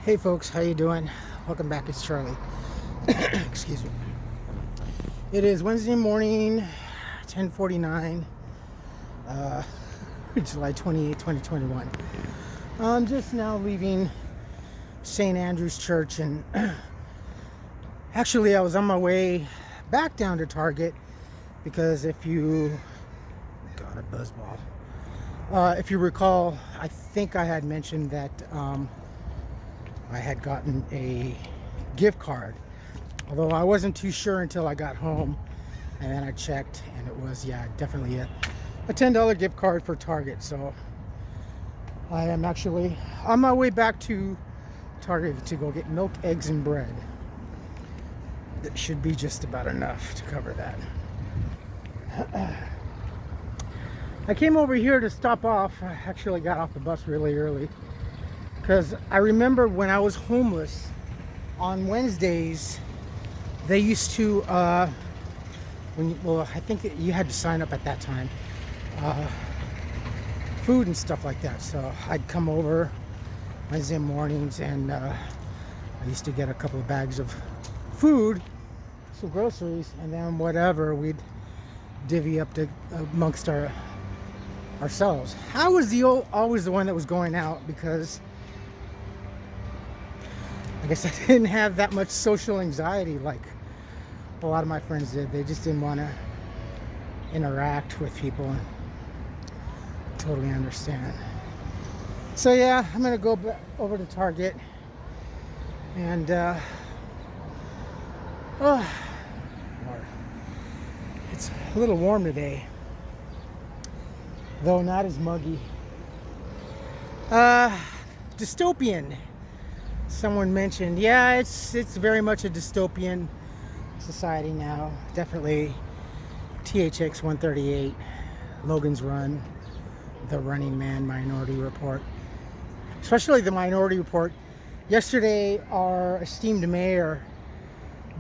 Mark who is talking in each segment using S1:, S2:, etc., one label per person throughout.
S1: Hey folks, how you doing? Welcome back, it's Charlie. Excuse me. It is Wednesday morning, 10:49, uh, July 28, 2021. I'm just now leaving St. Andrew's Church, and actually I was on my way back down to Target because if you got a buzzball. If you recall, I think I had mentioned that I had gotten a gift card, although I wasn't too sure until I got home, and then I checked and it was, yeah, definitely a $10 gift card for Target. So I am actually on my way back to Target to go get milk, eggs, and bread. That should be just about enough to cover that. I came over here to stop off. I actually got off the bus really early because I remember when I was homeless on Wednesdays, they used to, I think you had to sign up at that time, food and stuff like that. So I'd come over Wednesday mornings and I used to get a couple of bags of food, some groceries, and then whatever, we'd divvy up amongst ourselves. I was always the one that was going out because I guess I didn't have that much social anxiety like a lot of my friends did. They just didn't want to interact with people, and totally understand. So yeah, I'm gonna go back over to Target, and Lord, it's a little warm today, though not as muggy. Dystopian. Someone mentioned, yeah, it's very much a dystopian society now. Definitely THX 138, Logan's Run, The Running Man, Minority Report. Especially the Minority Report. Yesterday, our esteemed mayor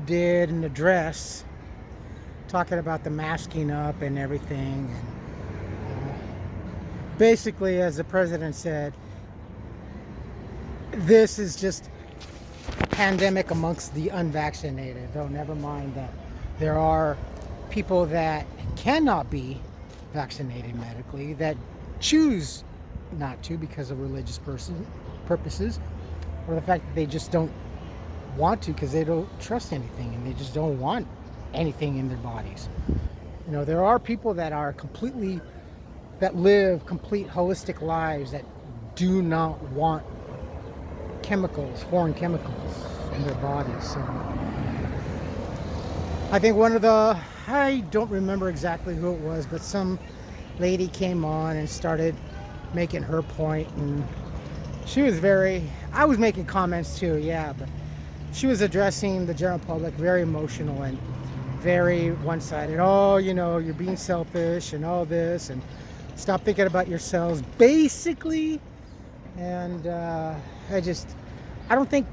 S1: did an address talking about the masking up and everything. And basically, as the president said, this is just a pandemic amongst the unvaccinated, though never mind that there are people that cannot be vaccinated medically that choose not to because of religious purposes, or the fact that they just don't want to because they don't trust anything and they just don't want anything in their bodies. You know, there are people that live complete holistic lives that do not want foreign chemicals in their bodies. So I think I don't remember exactly who it was, but some lady came on and started making her point, and I was making comments too, yeah, but she was addressing the general public, very emotional and very one-sided. Oh, you're being selfish and all this, and stop thinking about yourselves, basically. And I don't think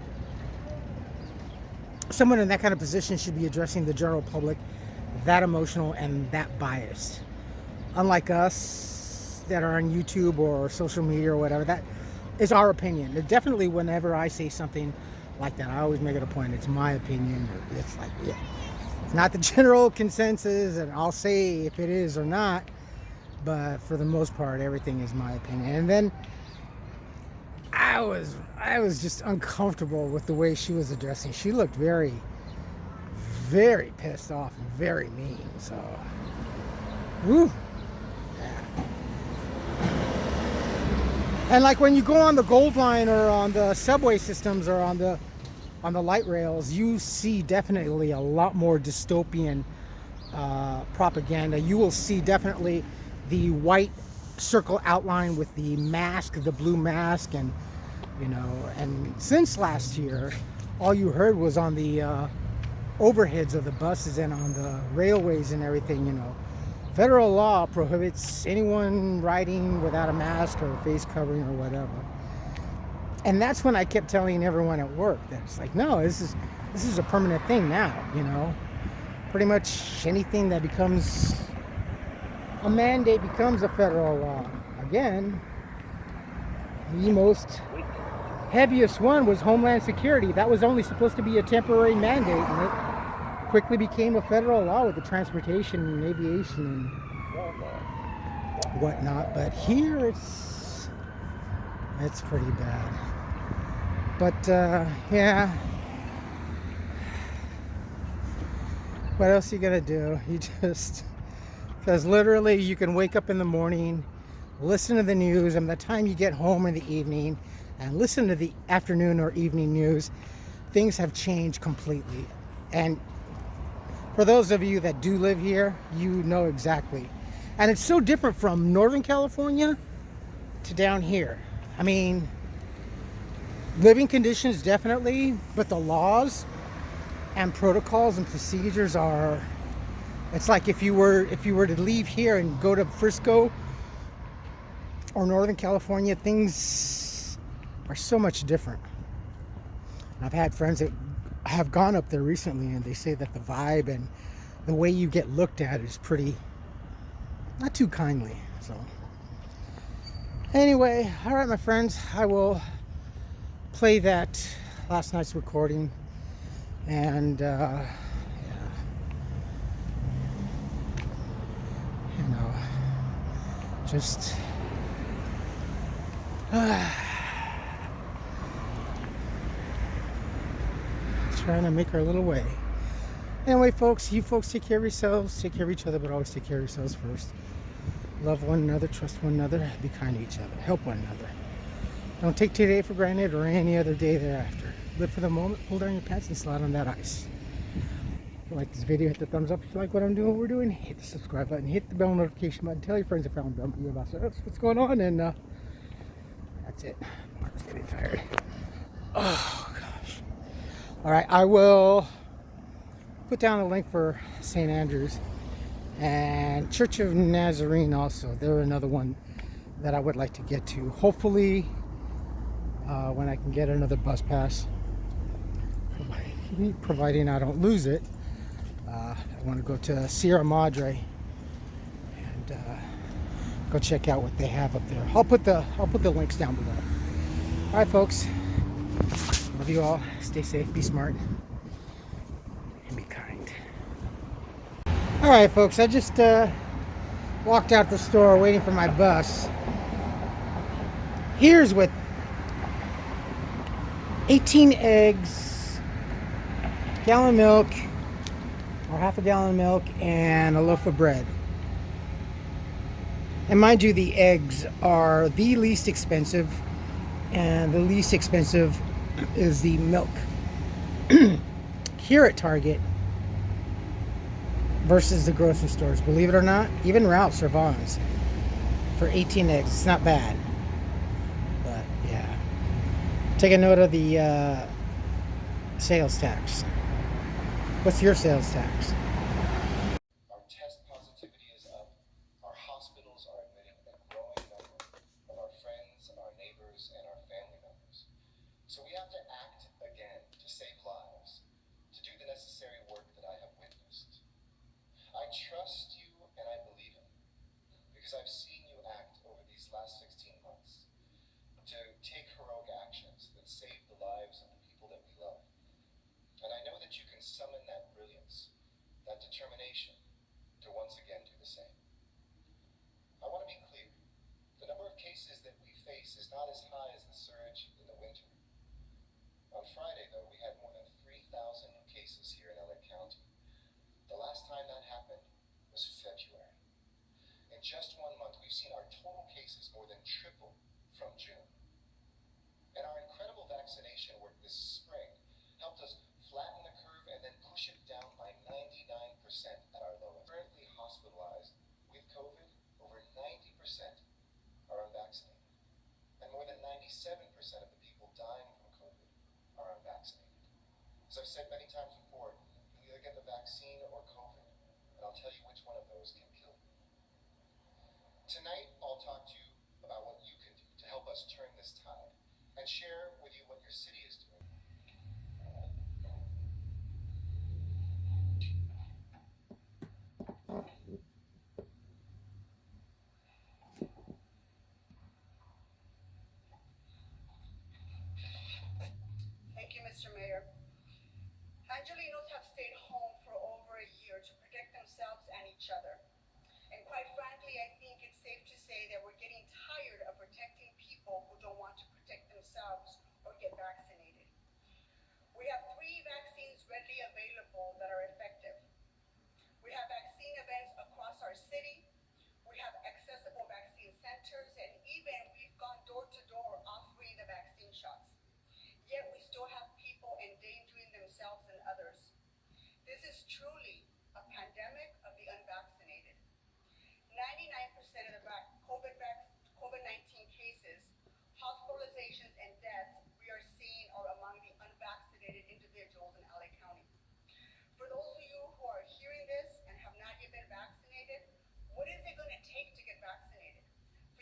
S1: someone in that kind of position should be addressing the general public that emotional and that biased. Unlike us that are on YouTube or social media or whatever, that is our opinion. Definitely whenever I say something like that, I always make it a point. It's my opinion. It's like, yeah, it's not the general consensus, and I'll say if it is or not, but for the most part, everything is my opinion. And then I was just uncomfortable with the way she was addressing. She looked very, very pissed off and very mean. So, woo. Yeah. And like when you go on the Gold Line or on the subway systems or on the light rails, you see definitely a lot more dystopian propaganda. You will see definitely the white circle outline with the mask, the blue mask, and and since last year, all you heard was on the overheads of the buses and on the railways and everything. Federal law prohibits anyone riding without a mask or face covering or whatever. And that's when I kept telling everyone at work that it's like, no, this is a permanent thing now. Pretty much anything that becomes a mandate becomes a federal law. Again, the most heaviest one was Homeland Security. That was only supposed to be a temporary mandate, and it quickly became a federal law with the transportation and aviation and whatnot. But here it's pretty bad. But yeah, what else are you gonna do? You just, because literally you can wake up in the morning, listen to the news, and by the time you get home in the evening and listen to the afternoon or evening news, things have changed completely. And for those of you that do live here, you know exactly. And it's so different from Northern California to down here. I mean, living conditions definitely, but the laws and protocols and procedures are, it's like if you were to leave here and go to Frisco or Northern California, things are so much different. I've had friends that have gone up there recently, and they say that the vibe and the way you get looked at is pretty, not too kindly. So anyway, all right, my friends, I will play that last night's recording, and yeah, you know, just trying to make our little way. Anyway, folks, you folks take care of yourselves, take care of each other, but always take care of yourselves first. Love one another, trust one another, be kind to each other, help one another. Don't take today for granted or any other day thereafter. Live for the moment, pull down your pants and slide on that ice. If you like this video, hit the thumbs up. If you like what I'm doing, what we're doing, hit the subscribe button, hit the bell notification button, tell your friends and family about what's going on, and that's it. I'm getting tired. Oh gosh. All right, I will put down a link for St. Andrews and Church of Nazarene also. They're another one that I would like to get to. Hopefully, when I can get another bus pass, providing I don't lose it. I want to go to Sierra Madre and go check out what they have up there. I'll put the links down below. All right, folks. Love you all. Stay safe. Be smart. And be kind. All right, folks. I just walked out the store waiting for my bus. Here's what 18 eggs, gallon milk, or half a gallon of milk, and a loaf of bread. And mind you, the eggs are the least expensive, and the least expensive is the milk. Here at Target versus the grocery stores, believe it or not, even Ralph's or Vaughn's for 18 eggs. It's not bad. But yeah, take a note of the sales tax. What's your sales tax?
S2: Our test positivity is up. Our hospitals are admitting a growing number of our friends, our neighbors, and our family members. So we have to act again to save lives, to do the necessary work that I have witnessed. I trust you and I believe in you, because I've seen you act over these last 16 months to take heroic actions that save the lives of the people that we love. And I know that you can summon that brilliance, that determination to once again do the same. I want to be clear. The number of cases that we face is not as high as the surge in the winter. On Friday, though, we had more than 3,000 new cases here in LA County. The last time that happened was February. In just 1 month, we've seen our total cases more than triple from June. And our incredible vaccination work this spring helped us flatten the curve and then push it down by 99% at our lowest. Currently hospitalized with COVID, over 90% are unvaccinated. And more than 97% of the people dying from COVID are unvaccinated. As I've said many times before, you either get the vaccine or COVID, and I'll tell you which one of those can kill you. Tonight, I'll talk to you about what you can do to help us turn this tide and share with you what your city is doing.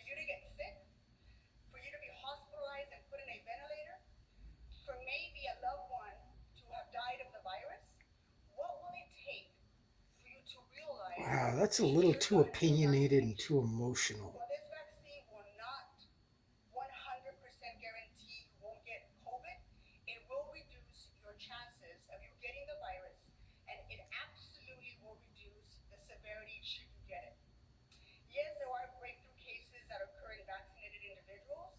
S2: you to get sick, for you to be hospitalized and put in a ventilator, for maybe a loved one to have died of the virus? What will it take for you to realize?
S1: Wow, that's a little too opinionated and too emotional.
S2: Well, this vaccine will not 100% guarantee you won't get COVID. It will reduce your chances of you getting the virus, and it absolutely will reduce the severity should you get it. Yes, there are breakthrough cases that occur in vaccinated individuals,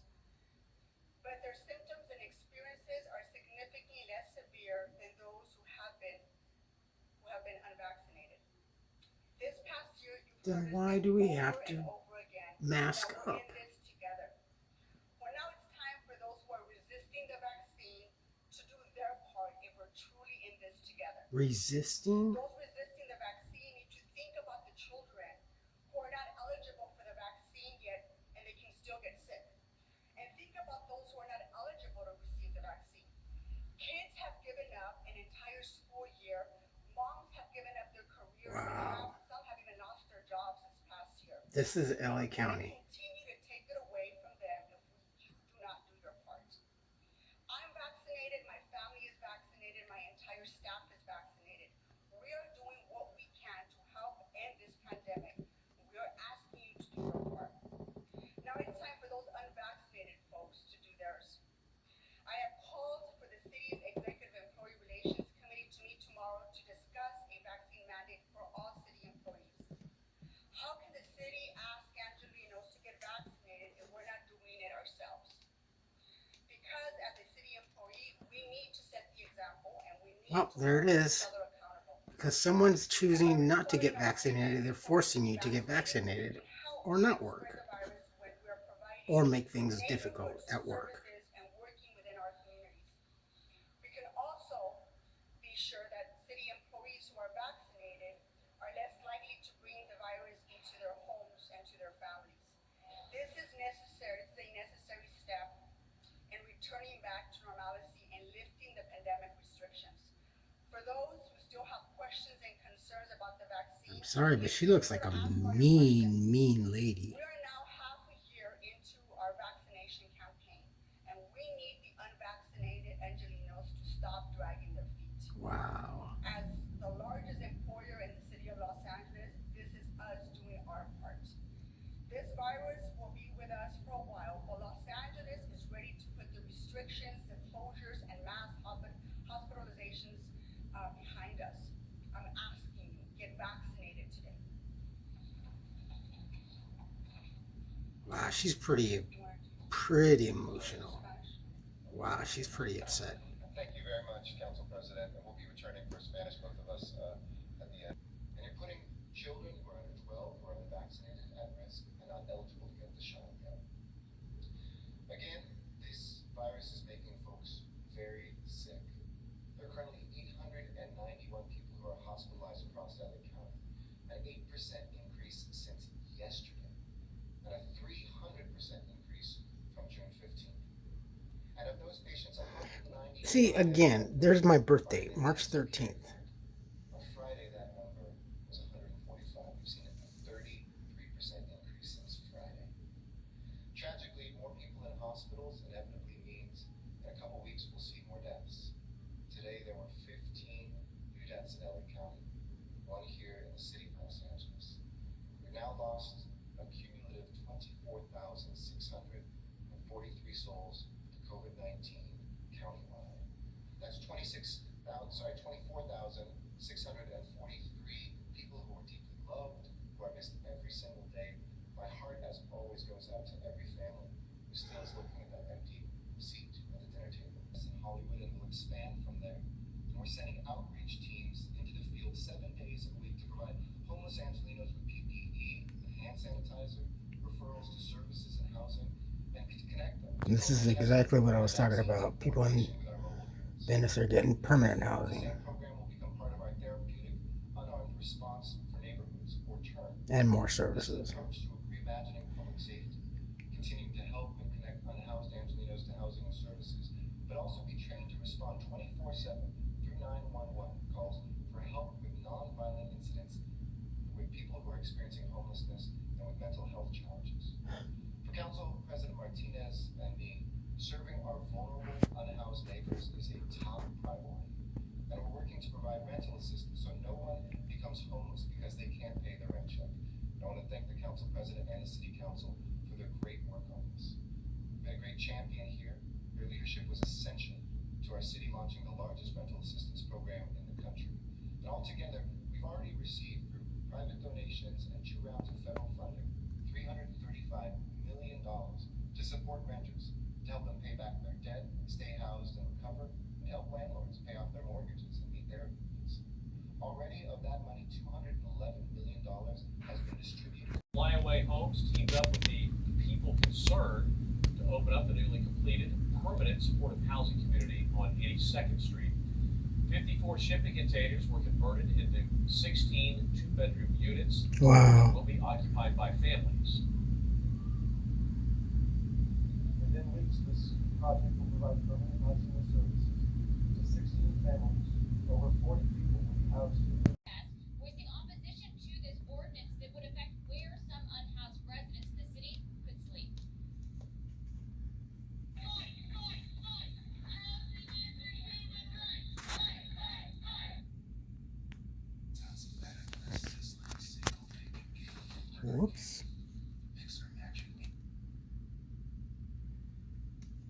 S2: but their symptoms and experiences are significantly less severe than those who have been unvaccinated. This past year, you've
S1: Then
S2: heard us
S1: why
S2: say
S1: do we
S2: over
S1: have
S2: and
S1: to
S2: over again
S1: mask
S2: that we're
S1: up?
S2: in this together. Well, now it's time for those who are resisting the vaccine to do their part if we're truly in this together.
S1: Resisting?
S2: Those resisting the vaccine need to think about the children who are not eligible for the vaccine yet and they can still get sick. And think about those who are not eligible to receive the vaccine. Kids have given up an entire school year. Moms have given up their careers.
S1: Wow.
S2: Some have even lost their jobs this past year.
S1: This is LA County.
S2: Continue to take it away from them if you do not do your part. I'm vaccinated, my family is vaccinated, my entire staff is vaccinated. We are doing what we can to help end this pandemic. We are asking you to do your part. Now it's time for those unvaccinated folks to do theirs. I have called for the city's Executive Employee Relations Committee to meet tomorrow to discuss a vaccine mandate for all city employees. How can the city ask Angelinos to get vaccinated if we're not doing it ourselves? Because as a city employee, we need to set the example and we need
S1: Well,
S2: to
S1: there it
S2: hold
S1: is.
S2: each other accountable.
S1: Because someone's choosing not to get vaccinated, they're forcing you to get vaccinated or not work or make things difficult at work.
S2: And working within our communities. We can also be sure that city employees who are vaccinated are less likely to bring the virus into their homes and to their families. This is necessary. This is a necessary step in returning back to normalcy and lifting the pandemic restrictions. For those who still have questions and concerns about the vaccine,
S1: I'm sorry, but she looks like a mean lady.
S2: we are now half a year into our vaccination campaign, and we need the unvaccinated Angelinos to stop dragging their feet.
S1: Wow.
S2: As the largest employer in the city of Los Angeles, this is us doing our part. This virus will be with us for a while, but Los Angeles is ready to put the restrictions, the closures, and mass hospitalizations behind us. I'm asking you, get vaccinated today.
S1: Wow, she's pretty emotional. Wow, she's pretty upset.
S2: Thank you very much, Council President, and we'll be returning for Spanish, both of us, at the end. And you're putting children who are under 12 who are unvaccinated at risk and not eligible to get the shot yet. Again, this virus is making folks very sick. There are currently 891 people who are hospitalized across LA County, an 8% increase since yesterday, and a 300% increase from June 15th. And of those patients, 190.
S1: See, again, there's my birthday, March 13th.
S2: On Friday, that number was 145. We've seen a 33% increase since Friday. Tragically, more people in hospitals inevitably means in a couple weeks we'll see more deaths. Today, there were 15 new deaths in LA County, one here in the city of Los Angeles. We've now lost a cumulative 24,643 souls to COVID-19 countywide. That's 24,643 people who are deeply loved, who are missed every single day. My heart, as always, goes out to every family who still is looking at that empty seat at the dinner table. It's in Hollywood, and we'll expand from there. And we're sending outreach teams into the field 7 days a week to provide homeless Angelinos with PPE, hand sanitizer, referrals to services and housing, and to connect them.
S1: This is exactly what I was talking about. People in Venice are getting permanent housing.
S2: The program will become part of our therapeutic unarmed response for neighborhoods, or TURN.
S1: And more
S2: This is
S1: services.
S2: an approach to reimagining public safety, continuing to help and connect unhoused Angelinos to housing and services, but also be trained to respond 24/7 through 911 calls for help with non-violent incidents with people who are experiencing homelessness and with mental health challenges. For
S3: 2nd Street. 54 shipping containers were converted into 16 two-bedroom units.
S1: Wow.
S3: Will be occupied by families.
S4: Within weeks, this project will provide permanent housing and services to 16 families. Over 40 people will be housed here.
S5: Voicing opposition to this ordinance that would affect where some unhoused residents in the city could sleep.
S1: Whoops.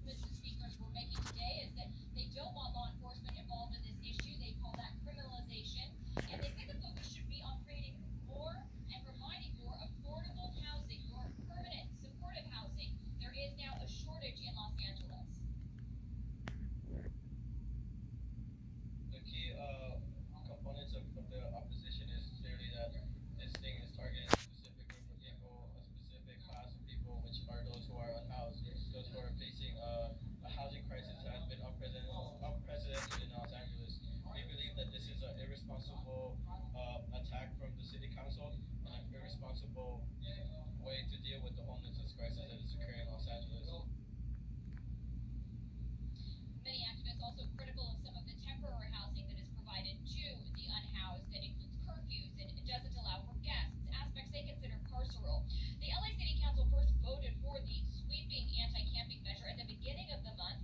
S5: Mr. Speakers were making today is that they don't want law enforcement involved in this issue. They call that criminalization. And they say the focus should be on creating more and providing more affordable housing, more permanent, supportive housing. There is now a shortage in Los Angeles.
S6: The key components of the opposition is clearly that this thing is targeting a specific group of people, a specific class of people, which are those who are unhoused, those who are facing a housing crisis that has been unprecedented in Los Angeles. We believe that this is an irresponsible attack from the city council and an irresponsible way to deal with the homelessness crisis that is occurring in Los Angeles.
S5: Many activists also critical of some of the temporary housing that is provided to the unhoused that includes curfews and doesn't allow for guests, aspects they consider carceral. The LA City Council first voted for the sweeping anti-camping measure at the beginning of the month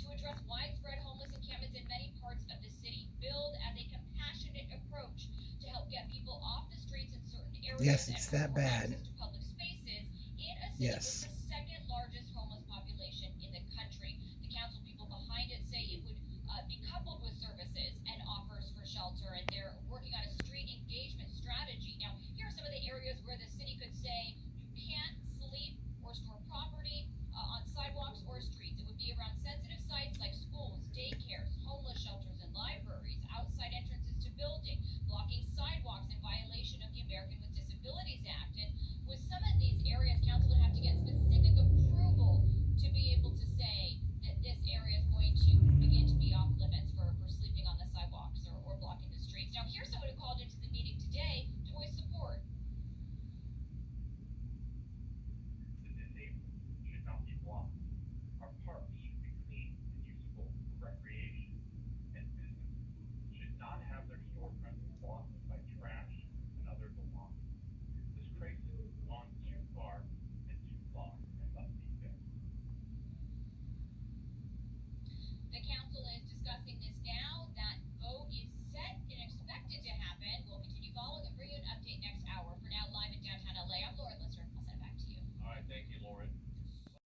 S5: to address widespread homeless encampments in many parts of the city, billed as a compassionate approach to help get people off the streets in certain areas.
S1: Yes, it's that bad.
S5: To public spaces in a city
S1: Yes.
S5: with